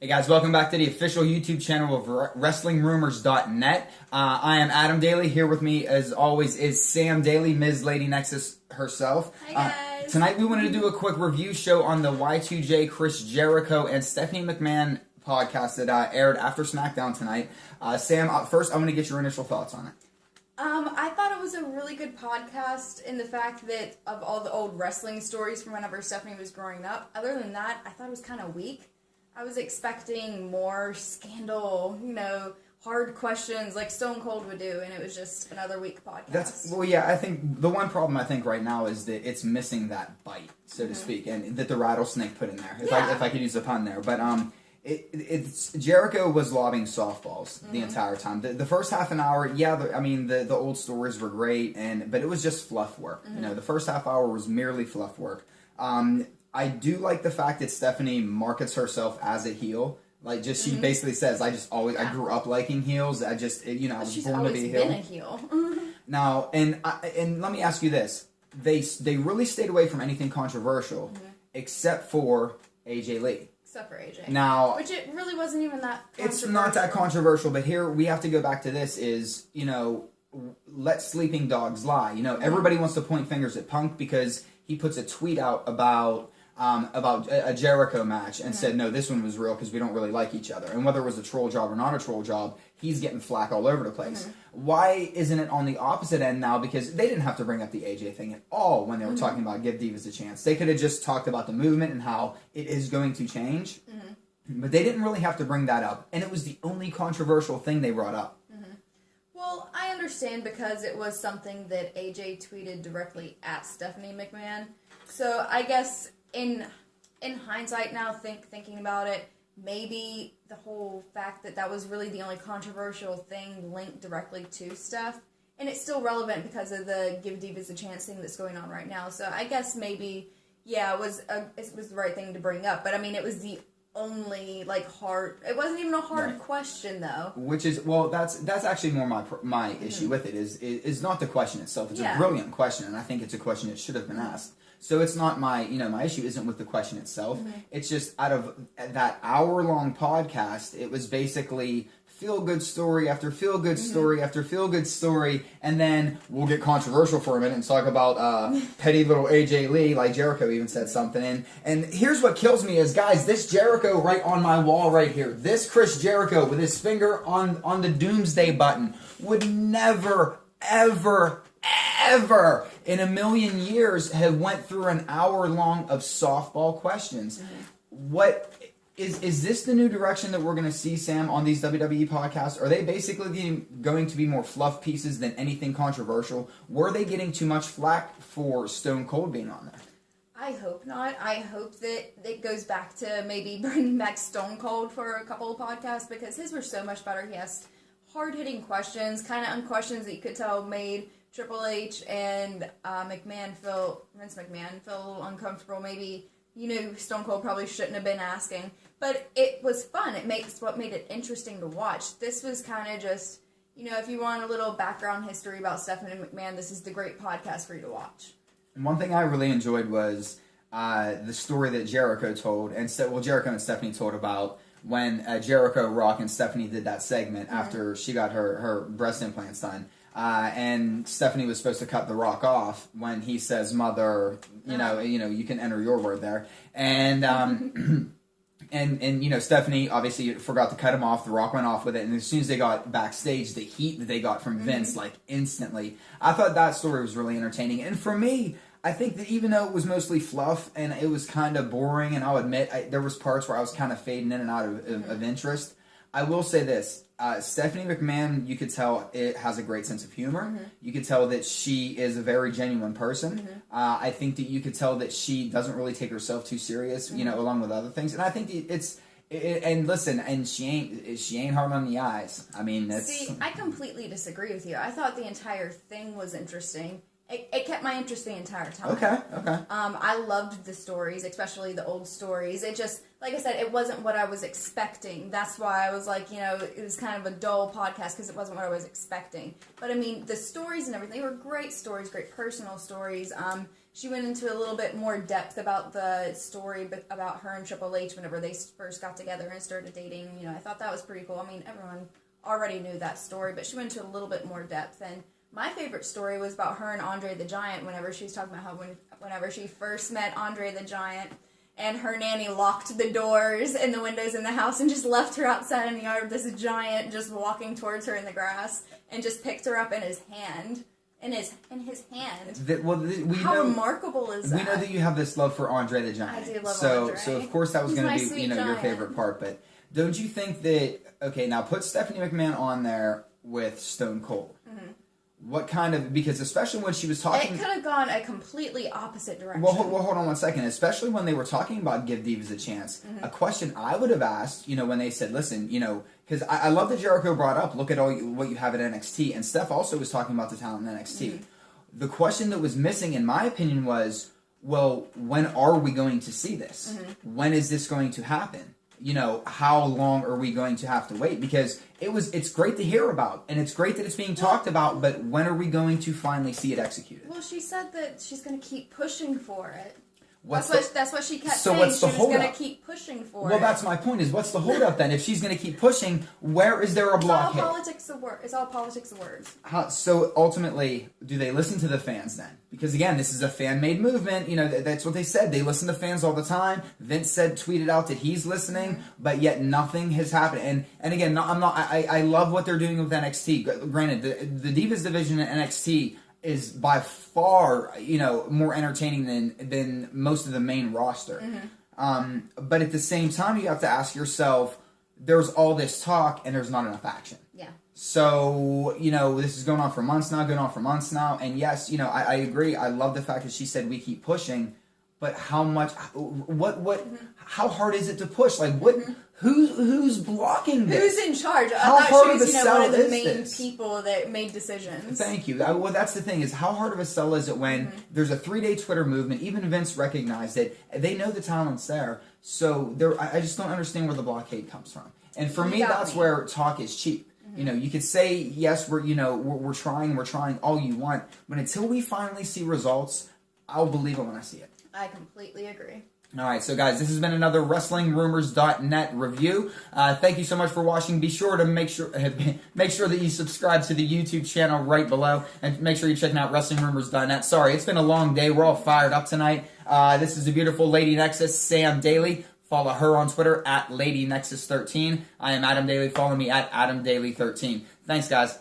Hey guys, welcome back to the official YouTube channel of WrestlingRumors.net. I am Adam Daly. Here with me, as always, is Sam Daly, Ms. Lady Nexus herself. Hi guys. Tonight we wanted to do a quick review show on the Y2J Chris Jericho and Stephanie McMahon podcast that aired after SmackDown tonight. Sam, first I want to get your initial thoughts on it. I thought it was a really good podcast in the fact that of all the old wrestling stories from whenever Stephanie was growing up. Other than that, I thought it was kind of weak. I was expecting more scandal, hard questions like Stone Cold would do, and it was just another weak podcast. I think the one problem right now is that it's missing that bite, so to speak, and that the rattlesnake put in there, if I could use a pun there. But it's Jericho was lobbing softballs the entire time. The first half an hour, the old stories were great, but it was just fluff work. The first half hour was merely fluff work. I do like the fact that Stephanie markets herself as a heel. Like, she basically says, I grew up liking heels. I was born to be a heel. Been a heel. Now, and let me ask you this. They really stayed away from anything controversial, except for AJ Lee. Except for AJ. Now, which it really wasn't even that controversial. It's not that controversial, but here we have to go back to this is, let sleeping dogs lie. Everybody wants to point fingers at Punk because he puts a tweet out about a Jericho match and said, no, this one was real because we don't really like each other. And whether it was a troll job or not a troll job, he's getting flack all over the place. Why isn't it on the opposite end now? Because they didn't have to bring up the AJ thing at all when they were talking about Give Divas a Chance. They could have just talked about the movement and how it is going to change. But they didn't really have to bring that up. And it was the only controversial thing they brought up. Well, I understand because it was something that AJ tweeted directly at Stephanie McMahon. So I guess in hindsight now, thinking about it, maybe the whole fact that was really the only controversial thing linked directly to Steph, and it's still relevant because of the Give Divas a Chance thing that's going on right now. So I guess maybe, it was the right thing to bring up. But I mean, it was the only hard. It wasn't even a hard question though. Which is that's actually more my issue with it is not the question itself. It's a brilliant question, and I think it's a question that should have been asked. So it's not my issue isn't with the question itself. It's just out of that hour-long podcast, it was basically feel-good story after feel-good story after feel-good story, and then we'll get controversial for a minute and talk about petty little AJ Lee, like Jericho even said something. And here's what kills me is, guys, this Jericho right on my wall right here, this Chris Jericho with his finger on the doomsday button would never, ever in a million years have went through an hour long of softball questions. What is this the new direction that we're going to see, Sam, on these WWE podcasts? Are they basically going to be more fluff pieces than anything controversial? Were they getting too much flack for Stone Cold being on there? I hope not. I hope that it goes back to maybe bringing back Stone Cold for a couple of podcasts because his were so much better. He asked hard-hitting questions, kind of questions that you could tell made Triple H and Vince McMahon feel a little uncomfortable. Maybe, Stone Cold probably shouldn't have been asking. But it was fun. What made it interesting to watch. This was kind of just, if you want a little background history about Stephanie McMahon, this is the great podcast for you to watch. One thing I really enjoyed was the story that Jericho told, Jericho and Stephanie told about when Jericho, Rock, and Stephanie did that segment after she got her breast implants done. And Stephanie was supposed to cut The Rock off when he says, "Mother," you can enter your word there. And and Stephanie obviously forgot to cut him off. The Rock went off with it, and as soon as they got backstage, the heat that they got from Vince, instantly. I thought that story was really entertaining. And for me, I think that even though it was mostly fluff and it was kind of boring, and I'll admit there was parts where I was kind of fading in and out of interest, I will say this. Stephanie McMahon, you could tell it has a great sense of humor. You could tell that she is a very genuine person. I think that you could tell that she doesn't really take herself too serious, along with other things. And I think and she ain't hard on the eyes. I mean, I completely disagree with you. I thought the entire thing was interesting. It kept my interest the entire time. Okay. I loved the stories, especially the old stories. It just, like I said, it wasn't what I was expecting. That's why I was like, it was kind of a dull podcast because it wasn't what I was expecting. But I mean, the stories and everything were great stories, great personal stories. she went into a little bit more depth about the story about her and Triple H whenever they first got together and started dating. You know, I thought that was pretty cool. I mean, everyone already knew that story, but she went into a little bit more depth. And my favorite story was about her and Andre the Giant, whenever she was talking about how whenever she first met Andre the Giant, and her nanny locked the doors and the windows in the house and just left her outside in the yard with this giant just walking towards her in the grass, and just picked her up in his hand. In his hand. How remarkable is that? We know that you have this love for Andre the Giant. I do love Andre. So of course that was going to be your giant. favorite part. But don't you think that now put Stephanie McMahon on there with Stone Cold? Mm-hmm. What kind of, because especially when she was talking, it could have gone a completely opposite direction. Well, hold on one second. Especially when they were talking about Give Divas a Chance, a question I would have asked, when they said, listen, because I love that Jericho brought up, look at what you have at NXT, and Steph also was talking about the talent in NXT. Mm-hmm. The question that was missing, in my opinion, was, well, when are we going to see this? Mm-hmm. When is this going to happen? How long are we going to have to wait? Because it's great to hear about, and it's great that it's being talked about, but when are we going to finally see it executed? Well, she said that she's going to keep pushing for it. That's what she kept so saying. What's the she was going to keep pushing for it. Well, that's my point, is what's the holdup then? If she's going to keep pushing, where is there a blockade? It's all politics of words. So ultimately, do they listen to the fans then? Because again, this is a fan-made movement. That's what they said. They listen to fans all the time. Vince tweeted out that he's listening, but yet nothing has happened. And again, I love what they're doing with NXT. Granted, the Divas division at NXT is by far, more entertaining than most of the main roster. Mm-hmm. But at the same time, you have to ask yourself, there's all this talk and there's not enough action. Yeah. So, this is going on for months now. And yes, I agree. I love the fact that she said we keep pushing, but how much, how hard is it to push? Like, who's blocking this? Who's in charge? How hard of a sell one of the main this? people that made decisions. Thank you. Well, that's the thing, is how hard of a sell is it when there's a 3-day Twitter movement? Even Vince recognized it. They know the talent's there. So I just don't understand where the blockade comes from. And for me, that's where talk is cheap. You could say, yes, we're trying all you want, but until we finally see results, I'll believe it when I see it. I completely agree. All right, so guys, this has been another WrestlingRumors.net review. Thank you so much for watching. Be sure to make sure that you subscribe to the YouTube channel right below, and make sure you're checking out WrestlingRumors.net. Sorry, it's been a long day. We're all fired up tonight. This is the beautiful Lady Nexus, Sam Daly. Follow her on Twitter at LadyNexus13. I am Adam Daly. Follow me at AdamDaly13. Thanks, guys.